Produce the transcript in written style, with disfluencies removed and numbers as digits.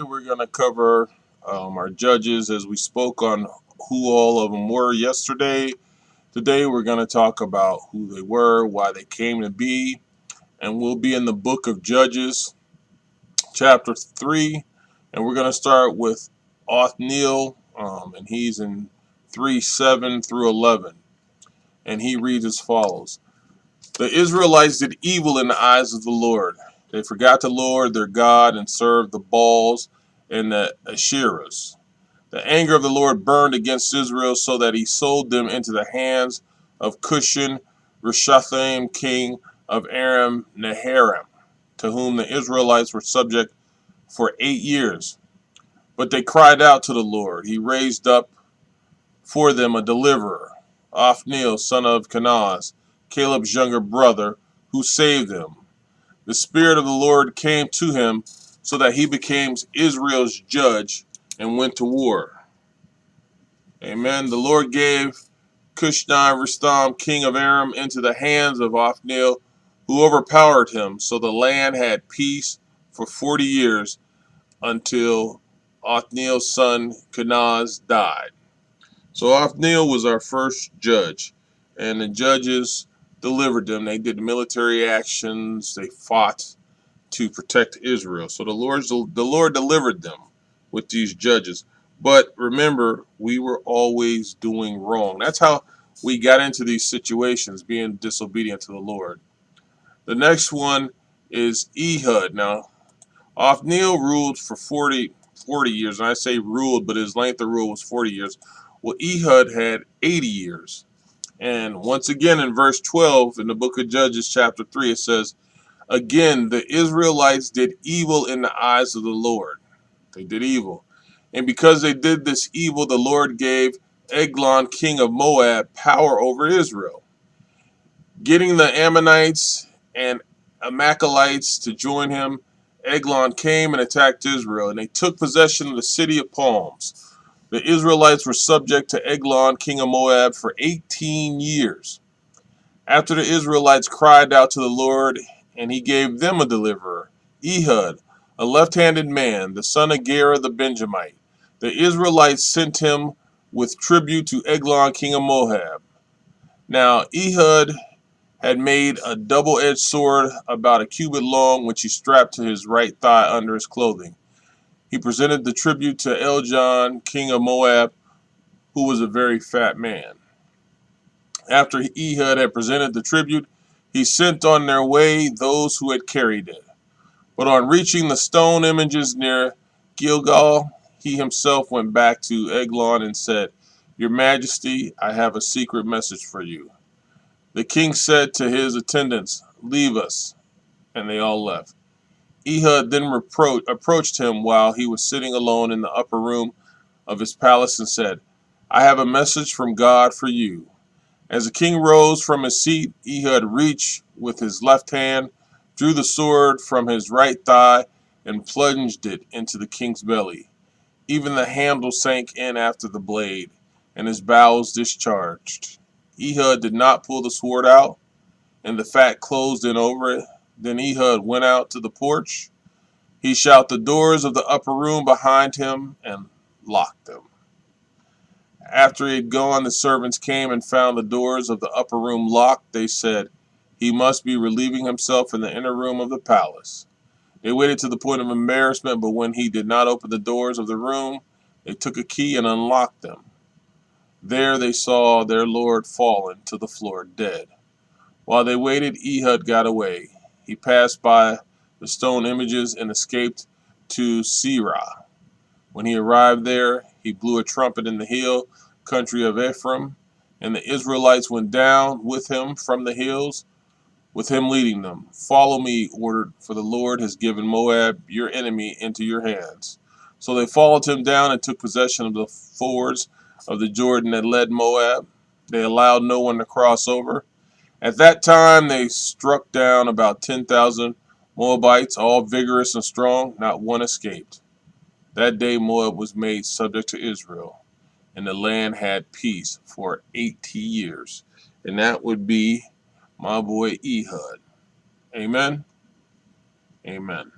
We're going to cover our judges as we spoke on who all of them were yesterday. Today, we're going to talk about who they were, why they came to be, and we'll be in the book of Judges, chapter 3. And we're going to start with Othniel, and he's in 3:7 through 11. And he reads as follows: The Israelites did evil in the eyes of the Lord. They forgot the Lord their God and served the Baals and the Asherahs. The anger of the Lord burned against Israel so that he sold them into the hands of Cushan Rishathaim, king of Aram Naharaim, to whom the Israelites were subject for 8 years. But they cried out to the Lord. He raised up for them a deliverer, Othniel, son of Kenaz, Caleb's younger brother, who saved them. The Spirit of the Lord came to him so that he became Israel's judge and went to war. Amen. The Lord gave Cushai-Ristam, king of Aram, into the hands of Othniel, who overpowered him. So the land had peace for 40 years until Othniel's son Kenaz died. So Othniel was our first judge, and the judges delivered them. They did military actions. They fought to protect Israel. So the Lord delivered them with these judges. But remember, we were always doing wrong. That's how we got into these situations, being disobedient to the Lord. The next one is Ehud. Now, Othniel ruled for 40 years, and I say ruled, but his length of rule was 40 years. Well, Ehud had 80 years. And once again, in verse 12 in the book of Judges, chapter 3, it says, Again, the Israelites did evil in the eyes of the Lord. They did evil. And because they did this evil, the Lord gave Eglon, king of Moab, power over Israel, getting the Ammonites and Amalekites to join him. Eglon came and attacked Israel, and they took possession of the city of palms. The Israelites were subject to Eglon, king of Moab, for 18 years. After the Israelites cried out to the Lord, and he gave them a deliverer, Ehud, a left-handed man, the son of Gera the Benjamite. The Israelites sent him with tribute to Eglon, king of Moab. Now Ehud had made a double-edged sword about a cubit long, which he strapped to his right thigh under his clothing. He presented the tribute to Eljon, king of Moab, who was a very fat man. After Ehud had presented the tribute, he sent on their way those who had carried it. But on reaching the stone images near Gilgal, he himself went back to Eglon and said, Your Majesty, I have a secret message for you. The king said to his attendants, Leave us, and they all left. Ehud then approached him while he was sitting alone in the upper room of his palace and said, I have a message from God for you. As the king rose from his seat, Ehud reached with his left hand, drew the sword from his right thigh, and plunged it into the king's belly. Even the handle sank in after the blade, and his bowels discharged. Ehud did not pull the sword out, and the fat closed in over it. Then Ehud went out to the porch. He shut the doors of the upper room behind him and locked them. After he had gone, the servants came and found the doors of the upper room locked. They said, He must be relieving himself in the inner room of the palace. They waited to the point of embarrassment, but when he did not open the doors of the room, they took a key and unlocked them. There they saw their lord fallen to the floor dead. While they waited, Ehud got away. He passed by the stone images and escaped to Seirah. When he arrived there, he blew a trumpet in the hill country of Ephraim, and the Israelites went down with him from the hills, with him leading them. Follow me, he ordered, for the Lord has given Moab, your enemy, into your hands. So they followed him down and took possession of the fords of the Jordan that led Moab. They allowed no one to cross over. At that time they struck down about 10,000 Moabites, all vigorous and strong. Not one escaped. That day Moab was made subject to Israel, and the land had peace for 80 years. And that would be my boy Ehud. Amen. Amen.